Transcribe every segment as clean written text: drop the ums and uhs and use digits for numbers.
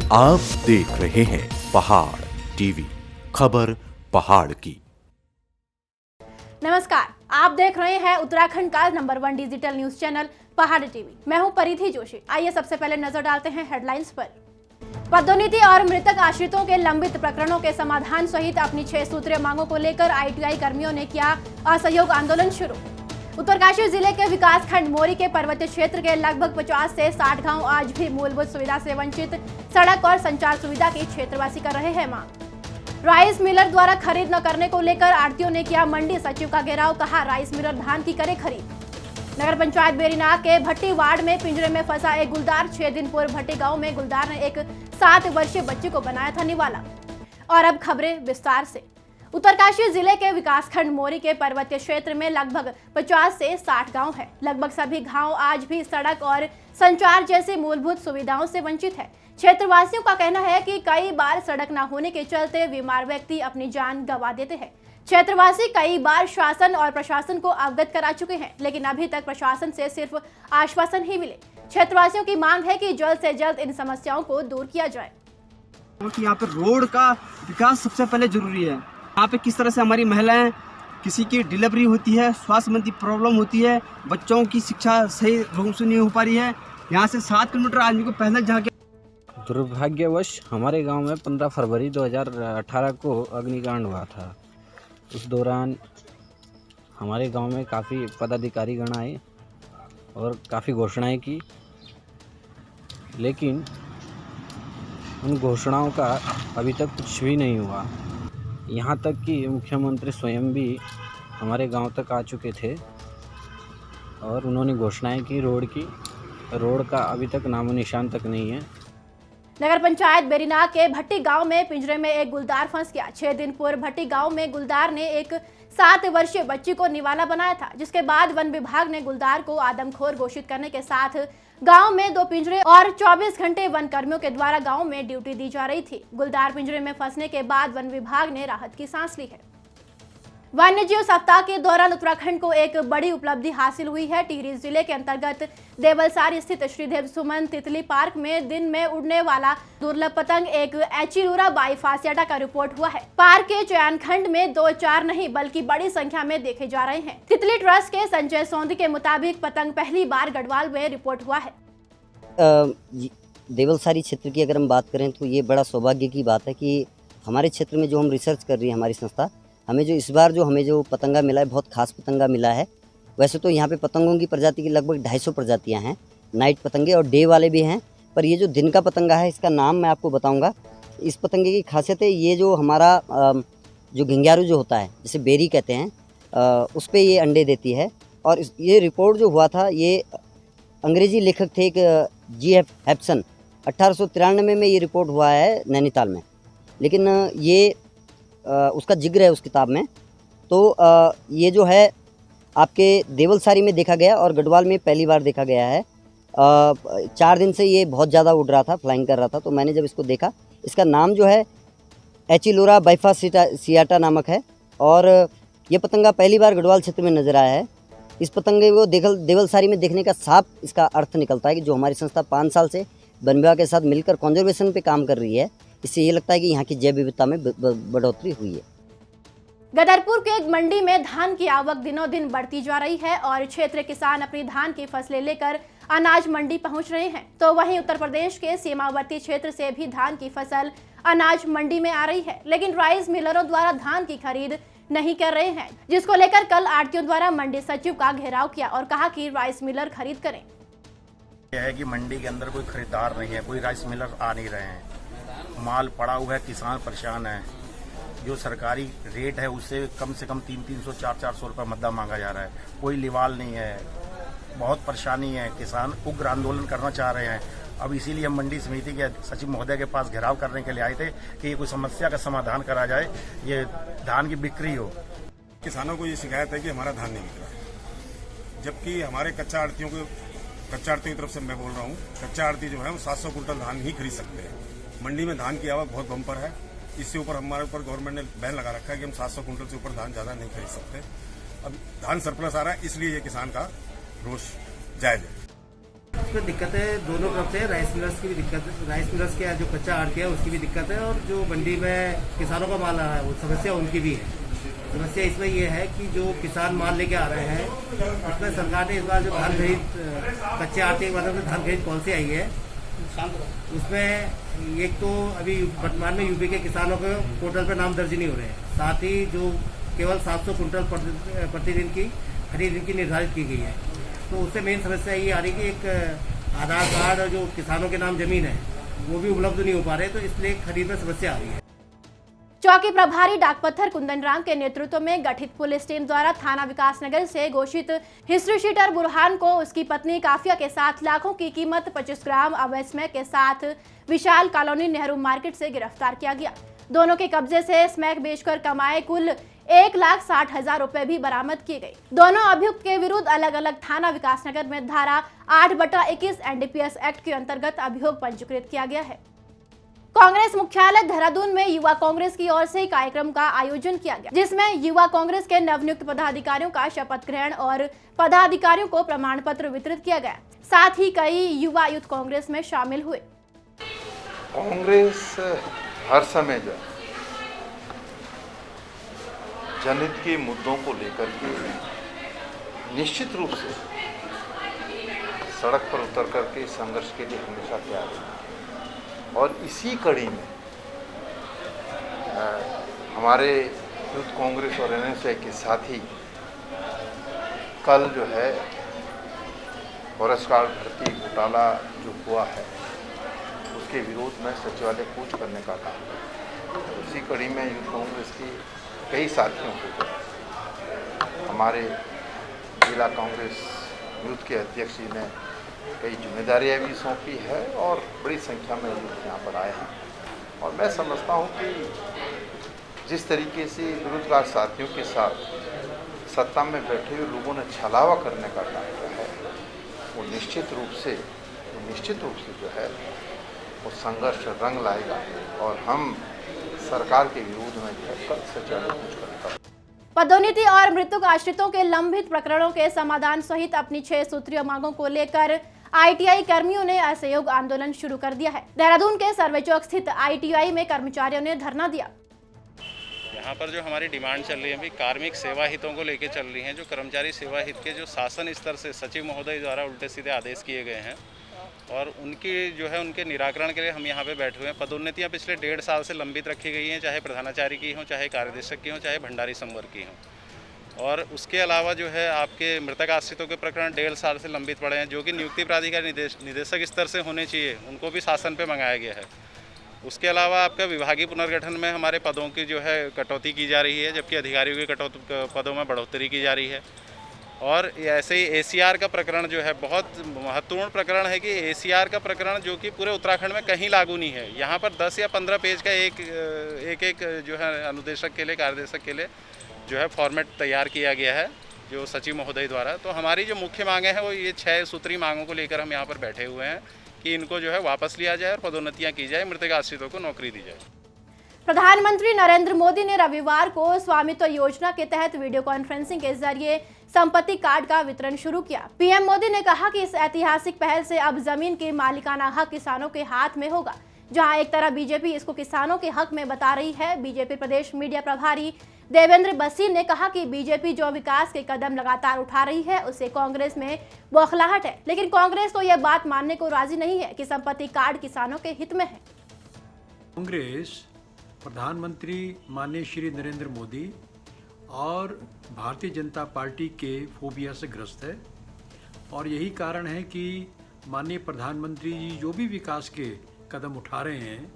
आप देख रहे हैं पहाड़ टीवी, खबर पहाड़ की। नमस्कार, आप देख रहे हैं उत्तराखंड का नंबर 1 डिजिटल न्यूज चैनल पहाड़ टीवी। मैं हूं परिधि जोशी। आइए सबसे पहले नजर डालते हैं हेडलाइंस पर। पदोन्नति और मृतक आश्रितों के लंबित प्रकरणों के समाधान सहित अपनी 6 सूत्रीय मांगों को लेकर आईटीआई कर्मियों ने किया असहयोग आंदोलन शुरू। उत्तरकाशी जिले के विकासखंड मोरी के पर्वतीय क्षेत्र के लगभग 50 से 60 गांव आज भी मूलभूत सुविधा से वंचित, सड़क और संचार सुविधा की क्षेत्रवासी कर रहे हैं मांग। राइस मिलर द्वारा खरीद न करने को लेकर आढ़तियों ने किया मंडी सचिव का घेराव, कहा राइस मिलर धान की करे खरीद। नगर पंचायत बेरीनाग के भट्टी वार्ड में पिंजरे में फंसा एक गुलदार। 6 दिन पूर्व भट्टी गांव में गुलदार ने एक 7 वर्षीय बच्चे को बनाया था निवाला। और अब खबरें विस्तार से। उत्तरकाशी जिले के विकासखंड मोरी के पर्वतीय क्षेत्र में लगभग 50 से 60 गांव है। लगभग सभी गांव आज भी सड़क और संचार जैसी मूलभूत सुविधाओं से वंचित है। क्षेत्रवासियों का कहना है कि कई बार सड़क न होने के चलते बीमार व्यक्ति अपनी जान गंवा देते हैं। क्षेत्रवासी कई बार शासन और प्रशासन को अवगत करा चुके हैं, लेकिन अभी तक प्रशासन से सिर्फ आश्वासन ही मिले। क्षेत्रवासियों की मांग है कि जल्द से जल्द इन समस्याओं को दूर किया जाए। यहाँ पे रोड का विकास सबसे पहले जरूरी है। यहाँ पे किस तरह से हमारी महिलाएं, किसी की डिलीवरी होती है, स्वास्थ्य संबंधी प्रॉब्लम होती है, बच्चों की शिक्षा सही ढंग से नहीं हो पा रही है। यहाँ से 7 किलोमीटर आदमी को पैदल जाके। दुर्भाग्यवश हमारे गांव में 15 फरवरी 2018 को अग्निकांड हुआ था। उस दौरान हमारे गांव में काफ़ी पदाधिकारी गण आए और काफ़ी घोषणाएं की, लेकिन उन घोषणाओं का अभी तक कुछ भी नहीं हुआ। यहाँ तक कि मुख्यमंत्री स्वयं भी हमारे गांव तक आ चुके थे और उन्होंने घोषणाएं की रोड का अभी तक नामो निशान तक नहीं है। नगर पंचायत बेरीनाग के भट्टी गांव में पिंजरे में एक गुलदार फंस गया। 6 दिन पूर्व भट्टी गांव में गुलदार ने एक 7 वर्षीय बच्ची को निवाला बनाया था, जिसके बाद वन विभाग ने गुलदार को आदमखोर घोषित करने के साथ गांव में 2 पिंजरे और 24 घंटे वन कर्मियों के द्वारा गांव में ड्यूटी दी जा रही थी। गुलदार पिंजरे में फंसने के बाद वन विभाग ने राहत की सांस ली है। वन्यजीव सप्ताह के दौरान उत्तराखंड को एक बड़ी उपलब्धि हासिल हुई है। टिहरी जिले के अंतर्गत देवलसारी स्थित श्रीदेव सुमन तितली पार्क में दिन में उड़ने वाला दुर्लभ पतंग एक एचिलुरा बाइफासियाटा का रिपोर्ट हुआ है। पार्क के चयनखंड में 2-4 नहीं बल्कि बड़ी संख्या में देखे जा रहे हैं। तितली ट्रस्ट के संजय सोंधी के मुताबिक पतंग पहली बार गढ़वाल में रिपोर्ट हुआ है। देवलसारी क्षेत्र की अगर हम बात करें तो ये बड़ा सौभाग्य की बात है कि हमारे क्षेत्र में जो हम रिसर्च कर रही है हमारी संस्था, हमें जो इस बार हमें जो पतंगा मिला है, बहुत खास पतंगा मिला है। वैसे तो यहाँ पे पतंगों की प्रजाति की लगभग 250 प्रजातियाँ हैं, नाइट पतंगे और डे वाले भी हैं। पर ये जो दिन का पतंगा है, इसका नाम मैं आपको बताऊँगा। इस पतंगे की खासियत है, ये जो हमारा जो घिंघियारू जो होता है, जिसे बेरी कहते हैं, उस पर ये अंडे देती है। और ये रिपोर्ट जो हुआ था, ये अंग्रेजी लेखक थे एक G.F. हेप्सन, 1893 में ये रिपोर्ट हुआ है नैनीताल में। लेकिन ये उसका जिक्र है उस किताब में। तो ये जो है आपके देवलसारी में देखा गया और गढ़वाल में पहली बार देखा गया है। 4 दिन से ये बहुत ज़्यादा उड़ रहा था, फ्लाइंग कर रहा था। तो मैंने जब इसको देखा, इसका नाम जो है एचिलुरा बाइफासियाटा नामक है और ये पतंगा पहली बार गढ़वाल क्षेत्र में नज़र आया है। इस पतंगे को देवलसारी में देखने का साफ इसका अर्थ निकलता है कि जो हमारी संस्था 5 साल से वन विभाग के साथ मिलकर कंजर्वेशन पे काम कर रही है, इससे ये लगता है कि यहाँ की जैव विविधता में बढ़ोतरी हुई है। गदरपुर के एक मंडी में धान की आवक दिनों दिन बढ़ती जा रही है और क्षेत्र किसान अपनी धान की फसलें लेकर अनाज मंडी पहुंच रहे हैं। तो वहीं उत्तर प्रदेश के सीमावर्ती क्षेत्र से भी धान की फसल अनाज मंडी में आ रही है, लेकिन राइस मिलरों द्वारा धान की खरीद नहीं कर रहे हैं, जिसको लेकर कल आढ़तियों द्वारा मंडी सचिव का घेराव किया और कहा कि राइस मिलर खरीद करें। यह है कि मंडी के अंदर कोई खरीदार नहीं है, कोई राइस मिलर आ नहीं रहे हैं, माल पड़ा हुआ है, किसान परेशान है। जो सरकारी रेट है उससे कम से कम 300-400 रुपये मद्दा मांगा जा रहा है, कोई लिवाल नहीं है, बहुत परेशानी है। किसान उग्र आंदोलन करना चाह रहे हैं। अब इसीलिए हम मंडी समिति के सचिव महोदय के पास घेराव करने के लिए आए थे कि ये कोई समस्या का समाधान करा जाए, ये धान की बिक्री हो। किसानों को ये शिकायत है कि हमारा धान नहीं बिक रहा है, जबकि हमारे कच्चा आड़तियों की तरफ से मैं बोल रहा हूँ, कच्चा आड़ती जो है वो 700 कुंटल धान ही खरीद सकते हैं। मंडी में धान की आवक बहुत बम्पर है। इससे ऊपर हमारे ऊपर गवर्नमेंट ने बैन लगा रखा है कि हम 700 कुंटल से ऊपर धान ज़्यादा नहीं खरीद सकते। अब धान सरप्लस आ रहा है, इसलिए ये किसान का रोष जायज है। इसमें दिक्कत है दोनों तरफ से, राइस मिलर्स की भी दिक्कत है, राइस मिलर्स के जो कच्चा आड़ती है उसकी भी दिक्कत है, और जो मंडी में किसानों का माल आ रहा है वो समस्या उनकी भी है। समस्या इसमें ये है कि जो किसान माल लेके आ रहे हैं उसमें सरकार ने इस बार जो धान खरीद कच्चे आड़ती के माध्यम से धान खरीद पॉलिसी आई है, उसमें एक तो अभी वर्तमान में यूपी के किसानों के पोर्टल पर नाम दर्ज नहीं हो रहे हैं, साथ ही जो केवल 700 कुंटल प्रतिदिन की खरीद इनकी निर्धारित की गई है। तो उससे मेन समस्या ये आ रही कि एक आधार कार्ड और जो किसानों के नाम जमीन है वो भी उपलब्ध नहीं हो पा रहे, तो इसलिए खरीद में समस्या आ रही है। चौकी प्रभारी डाकपत्थर कुंदन राम के नेतृत्व में गठित पुलिस टीम द्वारा थाना विकासनगर से घोषित हिस्ट्री शीटर बुरहान को उसकी पत्नी काफिया के साथ लाखों की कीमत 25 ग्राम अवैध स्मैक के साथ विशाल कॉलोनी नेहरू मार्केट से गिरफ्तार किया गया। दोनों के कब्जे से स्मैक बेचकर कमाए कुल 1,60,000 रुपए भी बरामद किए गए। दोनों अभियुक्त के विरुद्ध अलग अलग थाना विकासनगर में धारा 8/21 एनडीपीएस एक्ट के अंतर्गत अभियोग पंजीकृत किया गया है। कांग्रेस मुख्यालय देहरादून में युवा कांग्रेस की ओर से कार्यक्रम का आयोजन किया गया, जिसमें युवा कांग्रेस के नवनियुक्त पदाधिकारियों का शपथ ग्रहण और पदाधिकारियों को प्रमाण पत्र वितरित किया गया। साथ ही कई युवा यूथ कांग्रेस में शामिल हुए। कांग्रेस हर समय जो जनहित के मुद्दों को लेकर के निश्चित रूप से सड़क पर उतर करके संघर्ष के लिए हमेशा तैयार है, और इसी कड़ी में हमारे यूथ कांग्रेस और एनएसए के साथ ही कल जो है फॉरेस्ट गार्ड भर्ती घोटाला जो हुआ है उसके विरोध में सचिवालय कूच करने का काम है। इसी कड़ी में यूथ कांग्रेस की कई साथियों को हमारे जिला कांग्रेस यूथ के अध्यक्ष जी ने कई जिम्मेदारियां भी सौंपी है, और बड़ी संख्या में लोग यहाँ पर आए हैं। और मैं समझता हूँ कि जिस तरीके से बेरोजगार साथियों के साथ सत्ता में बैठे हुए लोगों ने छलावा करने का काम किया है, वो निश्चित रूप से जो है वो संघर्ष रंग लाएगा, और हम सरकार के विरोध में जो है कल सचिवालय कूच करेगा। पदोन्नति और मृतक आश्रितों के लंबित प्रकरणों के समाधान सहित अपनी 6 सूत्रीय मांगों को लेकर आईटीआई कर्मियों ने असहयोग आंदोलन शुरू कर दिया है। देहरादून के सर्वे चौक स्थित आईटीआई में कर्मचारियों ने धरना दिया। यहाँ पर जो हमारी डिमांड चल रही है, कार्मिक सेवा हितों को लेकर चल रही है। जो कर्मचारी सेवा हित के जो शासन स्तर से सचिव महोदय द्वारा उल्टे सीधे आदेश किए गए हैं, और उनकी जो है उनके निराकरण के लिए हम यहाँ पे बैठे हुए हैं। पदोन्नतियाँ पिछले 1.5 साल से लंबित रखी गई हैं, चाहे प्रधानाचार्य की हों, चाहे कार्यदेशक की हों, चाहे भंडारी संवर्ग की हों। और उसके अलावा जो है आपके मृतक आश्रितों के प्रकरण 1.5 साल से लंबित पड़े हैं, जो कि नियुक्ति प्राधिकारी निदेशक स्तर से होने चाहिए, उनको भी शासन पे मंगाया गया है। उसके अलावा आपका विभागीय पुनर्गठन में हमारे पदों की जो है कटौती की जा रही है, जबकि अधिकारियों के पदों में बढ़ोतरी की जा रही है। और ऐसे ही एसीआर का प्रकरण जो है बहुत महत्वपूर्ण प्रकरण है कि एसीआर का प्रकरण जो कि पूरे उत्तराखंड में कहीं लागू नहीं है। यहाँ पर 10 या 15 पेज का एक जो है अनुदेशक के लिए, कार्यदेशक के लिए जो है फॉर्मेट तैयार किया गया है जो सचिव महोदय द्वारा। तो हमारी जो मुख्य मांगे हैं वो ये 6 सूत्री मांगों को लेकर हम यहाँ पर बैठे हुए हैं कि इनको जो है वापस लिया जाए और पदोन्नतियाँ की जाए, मृतक आश्रितों को नौकरी दी जाए। प्रधानमंत्री नरेंद्र मोदी ने रविवार को स्वामित्व योजना के तहत वीडियो कॉन्फ्रेंसिंग के जरिए संपत्ति कार्ड का वितरण शुरू किया। पीएम मोदी ने कहा कि इस ऐतिहासिक पहल से अब जमीन के मालिकाना हक किसानों के हाथ में होगा। जहां एक तरफ बीजेपी इसको किसानों के हक में बता रही है, बीजेपी प्रदेश मीडिया प्रभारी देवेंद्र बसीर ने कहा कि बीजेपी जो विकास के कदम लगातार उठा रही है उससे कांग्रेस में बौखलाहट है, लेकिन कांग्रेस तो यह बात मानने को राजी नहीं है कि संपत्ति कार्ड किसानों के हित में है। कांग्रेस प्रधानमंत्री माननीय श्री नरेंद्र मोदी और भारतीय जनता पार्टी के फोबिया से ग्रस्त है, और यही कारण है कि माननीय प्रधानमंत्री जी जो भी विकास के कदम उठा रहे हैं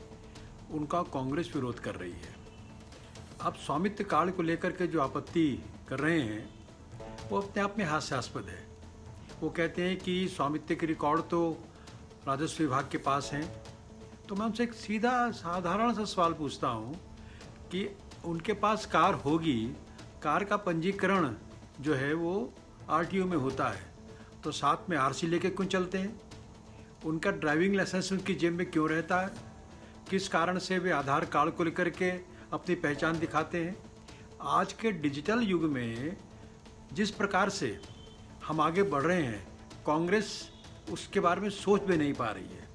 उनका कांग्रेस विरोध कर रही है। अब स्वामित्व कार्ड को लेकर के जो आपत्ति कर रहे हैं वो अपने आप में हास्यास्पद है। वो कहते हैं कि स्वामित्व के रिकॉर्ड तो राजस्व विभाग के पास हैं। तो मैं उनसे एक सीधा साधारण सा सवाल पूछता हूँ कि उनके पास कार होगी, कार का पंजीकरण जो है वो आरटीओ में होता है, तो साथ में आरसी लेके क्यों चलते हैं? उनका ड्राइविंग लाइसेंस उनकी जेब में क्यों रहता है? किस कारण से वे आधार कार्ड को लेकर के अपनी पहचान दिखाते हैं? आज के डिजिटल युग में जिस प्रकार से हम आगे बढ़ रहे हैं, कांग्रेस उसके बारे में सोच भी नहीं पा रही है।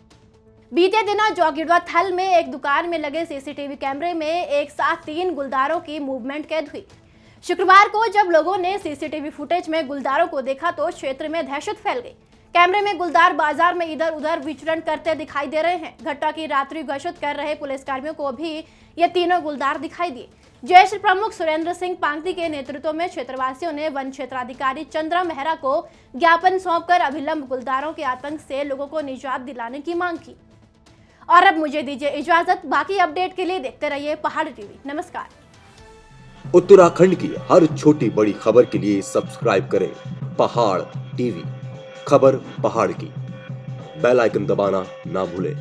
बीते दिनों जोगिड़वा थल में एक दुकान में लगे सीसीटीवी कैमरे में एक साथ 3 गुलदारों की मूवमेंट कैद हुई। शुक्रवार को जब लोगों ने सीसीटीवी फुटेज में गुलदारों को देखा तो क्षेत्र में दहशत फैल गई। कैमरे में गुलदार बाजार में इधर उधर विचरण करते दिखाई दे रहे हैं। घटना की रात्रि गश्त कर रहे पुलिसकर्मियों को भी ये तीनों गुलदार दिखाई दिए। ज्येष्ठ प्रमुख सुरेंद्र सिंह पांगती के नेतृत्व में क्षेत्रवासियों ने वन क्षेत्राधिकारी चंद्रा मेहरा को ज्ञापन सौंपकर अभिलंब गुलदारों के आतंक से लोगों को निजात दिलाने की मांग की। और अब मुझे दीजिए इजाजत। बाकी अपडेट के लिए देखते रहिए पहाड़ टीवी। नमस्कार। उत्तराखंड की हर छोटी बड़ी खबर के लिए सब्सक्राइब करें पहाड़ टीवी। खबर पहाड़ की, बेल आइकन दबाना ना भूलें।